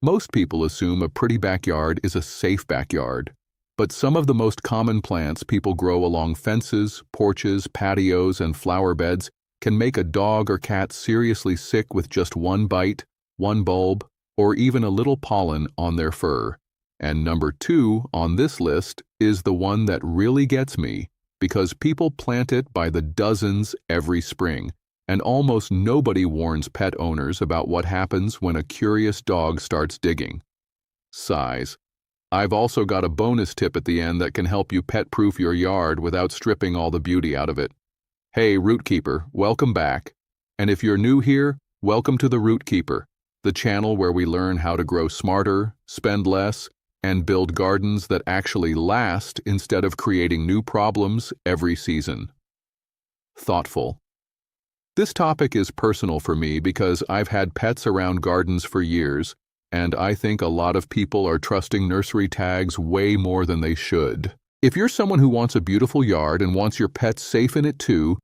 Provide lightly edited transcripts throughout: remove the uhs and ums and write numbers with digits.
Most people assume a pretty backyard is a safe backyard, but some of the most common plants people grow along fences, porches, patios, and flower beds can make a dog or cat seriously sick with just one bite, one bulb, or even a little pollen on their fur. And number 2 on this list is the one that really gets me, because people plant it by the dozens every spring, and almost nobody warns pet owners about what happens when a curious dog starts digging. Size. I've also got a bonus tip at the end that can help you pet-proof your yard without stripping all the beauty out of it. Hey, Root Keeper, welcome back. And if you're new here, welcome to the Root Keeper, the channel where we learn how to grow smarter, spend less, and build gardens that actually last instead of creating new problems every season. Thoughtful. This topic is personal for me because I've had pets around gardens for years, and I think a lot of people are trusting nursery tags way more than they should. If you're someone who wants a beautiful yard and wants your pets safe in it too,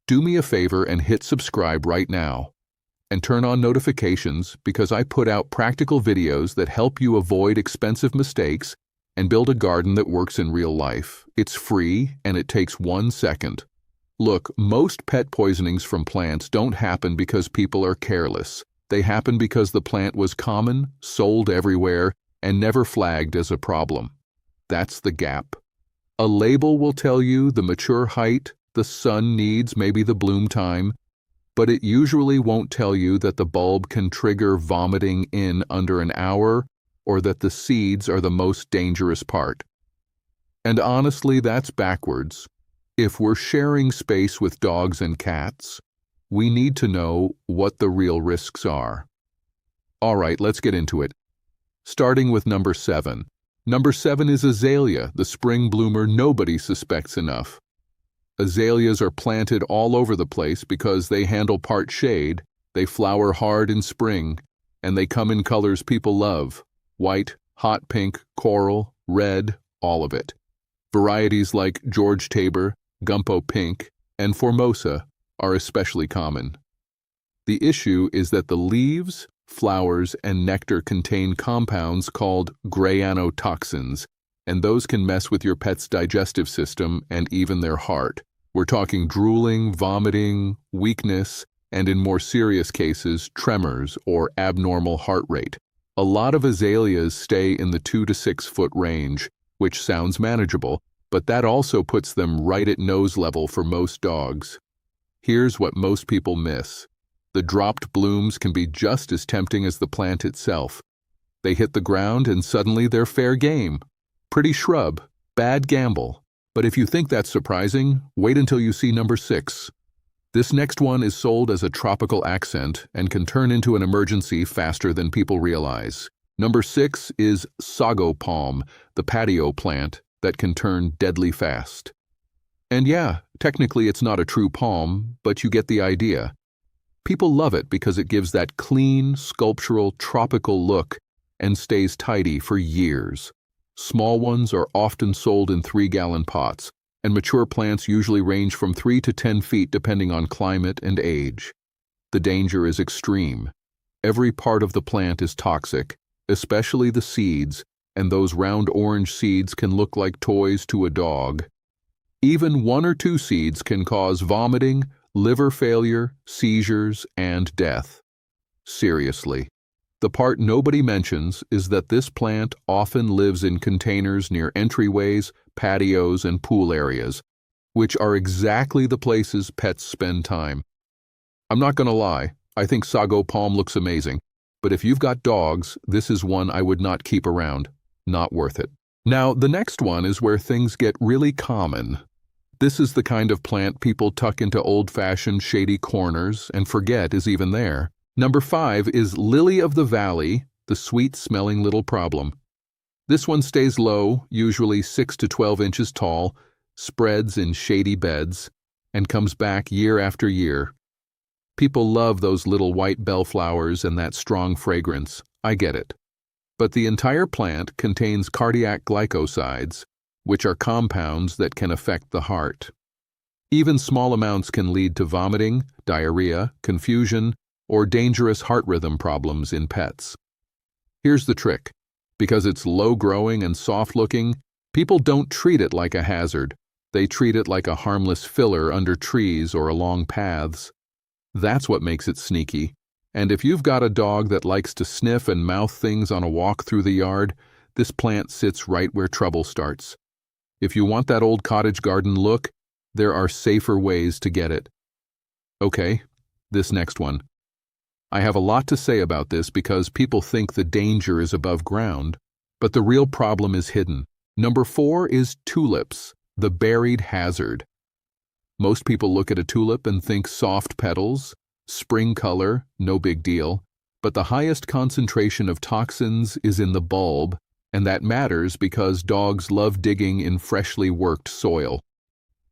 do me a favor and hit subscribe right now. And turn on notifications because I put out practical videos that help you avoid expensive mistakes and build a garden that works in real life. It's free and it takes 1 second. Look, most pet poisonings from plants don't happen because people are careless. They happen because the plant was common, sold everywhere, and never flagged as a problem. That's the gap. A label will tell you the mature height, the sun needs, maybe the bloom time, but it usually won't tell you that the bulb can trigger vomiting in under an hour or that the seeds are the most dangerous part. And honestly, that's backwards. If we're sharing space with dogs and cats, we need to know what the real risks are. All right, let's get into it. Starting with number 7. Number 7 is azalea, the spring bloomer nobody suspects enough. Azaleas are planted all over the place because they handle part shade, they flower hard in spring, and they come in colors people love: white, hot pink, coral, red, all of it. Varieties like George Tabor, Gumpo Pink, and Formosa are especially common. The issue is that the leaves, flowers, and nectar contain compounds called grayanotoxins, and those can mess with your pet's digestive system and even their heart. We're talking drooling, vomiting, weakness, and in more serious cases, tremors or abnormal heart rate. A lot of azaleas stay in the 2 to 6 foot range, which sounds manageable, but that also puts them right at nose level for most dogs. Here's what most people miss. The dropped blooms can be just as tempting as the plant itself. They hit the ground and suddenly they're fair game. Pretty shrub, bad gamble. But if you think that's surprising, wait until you see number 6. This next one is sold as a tropical accent and can turn into an emergency faster than people realize. Number 6 is sago palm, the patio plant that can turn deadly fast. And yeah, technically it's not a true palm, but you get the idea. People love it because it gives that clean, sculptural, tropical look and stays tidy for years. Small ones are often sold in 3-gallon pots, and mature plants usually range from 3 to 10 feet depending on climate and age. The danger is extreme. Every part of the plant is toxic, especially the seeds, and those round orange seeds can look like toys to a dog. Even 1 or 2 seeds can cause vomiting, liver failure, seizures, and death. Seriously. The part nobody mentions is that this plant often lives in containers near entryways, patios, and pool areas, which are exactly the places pets spend time. I'm not gonna lie, I think sago palm looks amazing, but if you've got dogs, this is one I would not keep around. Not worth it. Now, the next one is where things get really common. This is the kind of plant people tuck into old-fashioned shady corners and forget is even there. Number 5 is lily of the valley, the sweet-smelling little problem. This one stays low, usually 6 to 12 inches tall, spreads in shady beds, and comes back year after year. People love those little white bellflowers and that strong fragrance. I get it. But the entire plant contains cardiac glycosides, which are compounds that can affect the heart. Even small amounts can lead to vomiting, diarrhea, confusion, or dangerous heart rhythm problems in pets. Here's the trick. Because it's low-growing and soft-looking, people don't treat it like a hazard. They treat it like a harmless filler under trees or along paths. That's what makes it sneaky. And if you've got a dog that likes to sniff and mouth things on a walk through the yard, this plant sits right where trouble starts. If you want that old cottage garden look, there are safer ways to get it. Okay, this next one. I have a lot to say about this because people think the danger is above ground, but the real problem is hidden. Number 4 is tulips, the buried hazard. Most people look at a tulip and think soft petals, spring color, no big deal, but the highest concentration of toxins is in the bulb, and that matters because dogs love digging in freshly worked soil.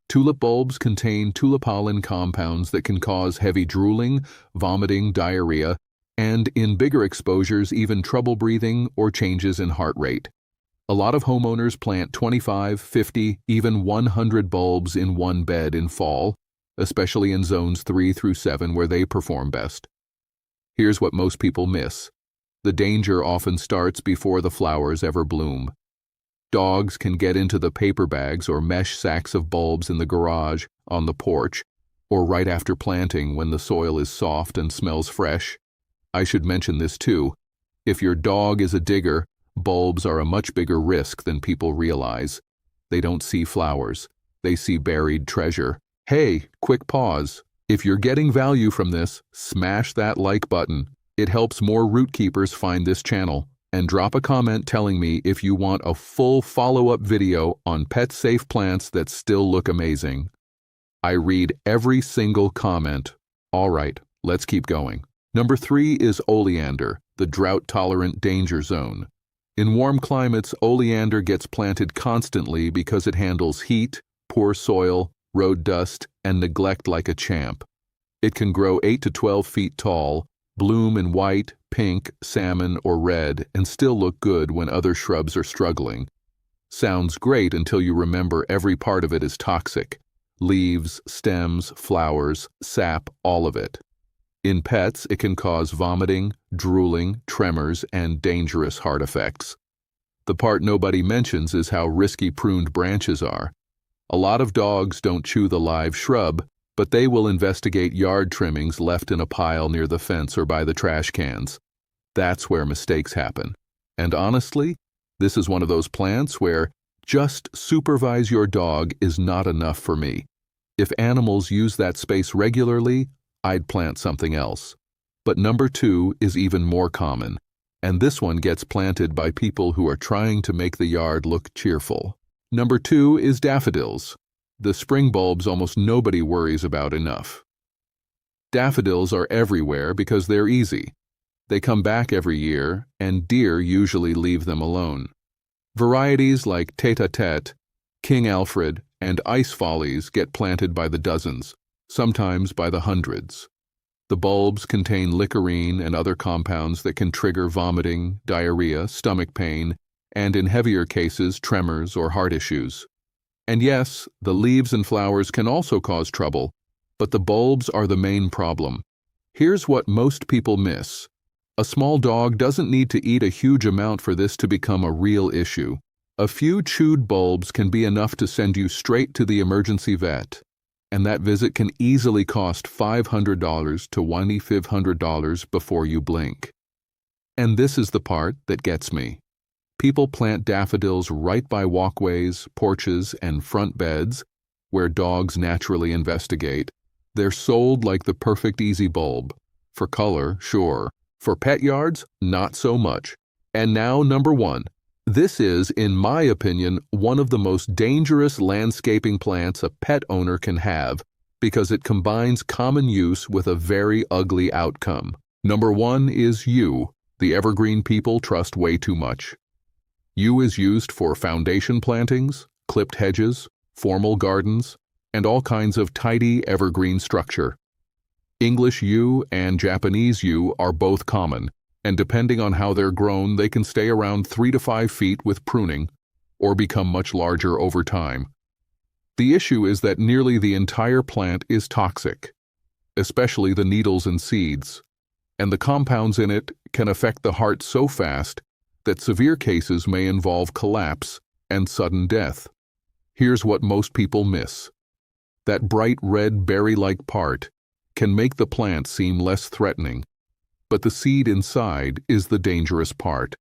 Tulip bulbs contain tulipolin compounds that can cause heavy drooling, vomiting, diarrhea, and in bigger exposures even trouble breathing or changes in heart rate. A lot of homeowners plant 25, 50, even 100 bulbs in one bed in fall, especially in zones 3 through 7 where they perform best. Here's what most people miss. The danger often starts before the flowers ever bloom. Dogs can get into the paper bags or mesh sacks of bulbs in the garage, on the porch, or right after planting when the soil is soft and smells fresh. I should mention this too. If your dog is a digger, bulbs are a much bigger risk than people realize. They don't see flowers. They see buried treasure. Hey, quick pause. If you're getting value from this, smash that like button. It helps more root keepers find this channel. And drop a comment telling me if you want a full follow-up video on pet-safe plants that still look amazing. I read every single comment. All right, let's keep going. Number 3 is oleander, the drought-tolerant danger zone. In warm climates, oleander gets planted constantly because it handles heat, poor soil, road dust, and neglect like a champ. It can grow 8 to 12 feet tall, bloom in white, pink, salmon, or red, and still look good when other shrubs are struggling. Sounds great until you remember every part of it is toxic. Leaves, stems, flowers, sap, all of it. In pets, it can cause vomiting, drooling, tremors, and dangerous heart effects. The part nobody mentions is how risky pruned branches are. A lot of dogs don't chew the live shrub, but they will investigate yard trimmings left in a pile near the fence or by the trash cans. That's where mistakes happen. And honestly, this is one of those plants where just supervise your dog is not enough for me. If animals use that space regularly, I'd plant something else. But number 2 is even more common, and this one gets planted by people who are trying to make the yard look cheerful. Number 2 is daffodils. The spring bulbs almost nobody worries about enough. Daffodils are everywhere because they're easy. They come back every year, and deer usually leave them alone. Varieties like Tete-a-Tete, King Alfred, and Ice Follies get planted by the dozens, sometimes by the hundreds. The bulbs contain licorine and other compounds that can trigger vomiting, diarrhea, stomach pain, and in heavier cases, tremors or heart issues. And yes, the leaves and flowers can also cause trouble, but the bulbs are the main problem. Here's what most people miss. A small dog doesn't need to eat a huge amount for this to become a real issue. A few chewed bulbs can be enough to send you straight to the emergency vet, and that visit can easily cost $500 to $2,500 before you blink. And this is the part that gets me. People plant daffodils right by walkways, porches, and front beds, where dogs naturally investigate. They're sold like the perfect easy bulb. For color, sure. For pet yards, not so much. And now number 1. This is, in my opinion, one of the most dangerous landscaping plants a pet owner can have because it combines common use with a very ugly outcome. Number 1 is yew. The evergreen people trust way too much. Yew is used for foundation plantings, clipped hedges, formal gardens, and all kinds of tidy evergreen structure. English yew and Japanese yew are both common, and depending on how they're grown, they can stay around 3 to 5 feet with pruning, or become much larger over time. The issue is that nearly the entire plant is toxic, especially the needles and seeds, and the compounds in it can affect the heart so fast that severe cases may involve collapse and sudden death. Here's what most people miss. That bright red berry-like part can make the plant seem less threatening, but the seed inside is the dangerous part,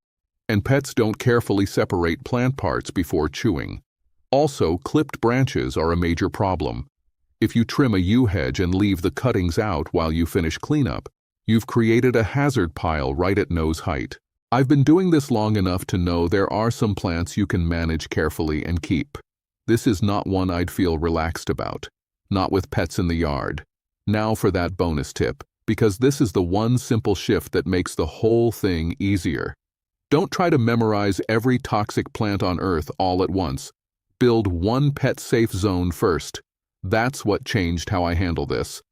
and pets don't carefully separate plant parts before chewing. Also, clipped branches are a major problem. If you trim a yew hedge and leave the cuttings out while you finish cleanup, you've created a hazard pile right at nose height. I've been doing this long enough to know there are some plants you can manage carefully and keep. This is not one I'd feel relaxed about, not with pets in the yard. Now for that bonus tip, because this is the one simple shift that makes the whole thing easier. Don't try to memorize every toxic plant on Earth all at once. Build one pet-safe zone first. That's what changed how I handle this.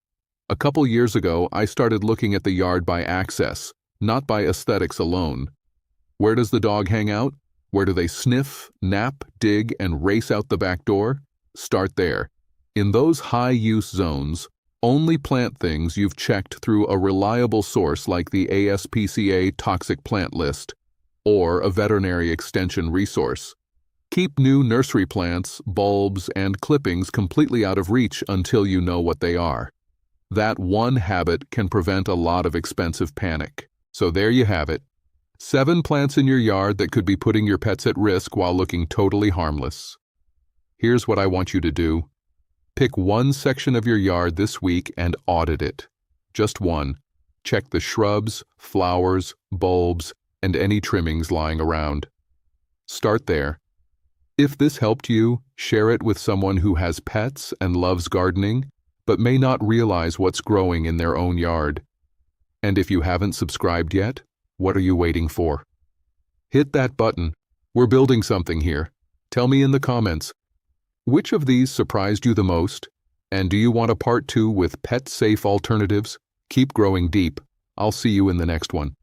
A couple years ago, I started looking at the yard by access, not by aesthetics alone. Where does the dog hang out? Where do they sniff, nap, dig, and race out the back door? Start there. In those high-use zones, only plant things you've checked through a reliable source like the ASPCA Toxic Plant List or a veterinary extension resource. Keep new nursery plants, bulbs, and clippings completely out of reach until you know what they are. That one habit can prevent a lot of expensive panic. So there you have it. 7 plants in your yard that could be putting your pets at risk while looking totally harmless. Here's what I want you to do. Pick one section of your yard this week and audit it. Just one. Check the shrubs, flowers, bulbs, and any trimmings lying around. Start there. If this helped you, share it with someone who has pets and loves gardening, but may not realize what's growing in their own yard. And if you haven't subscribed yet, what are you waiting for? Hit that button. We're building something here. Tell me in the comments, which of these surprised you the most? And do you want a part 2 with pet-safe alternatives? Keep growing deep. I'll see you in the next one.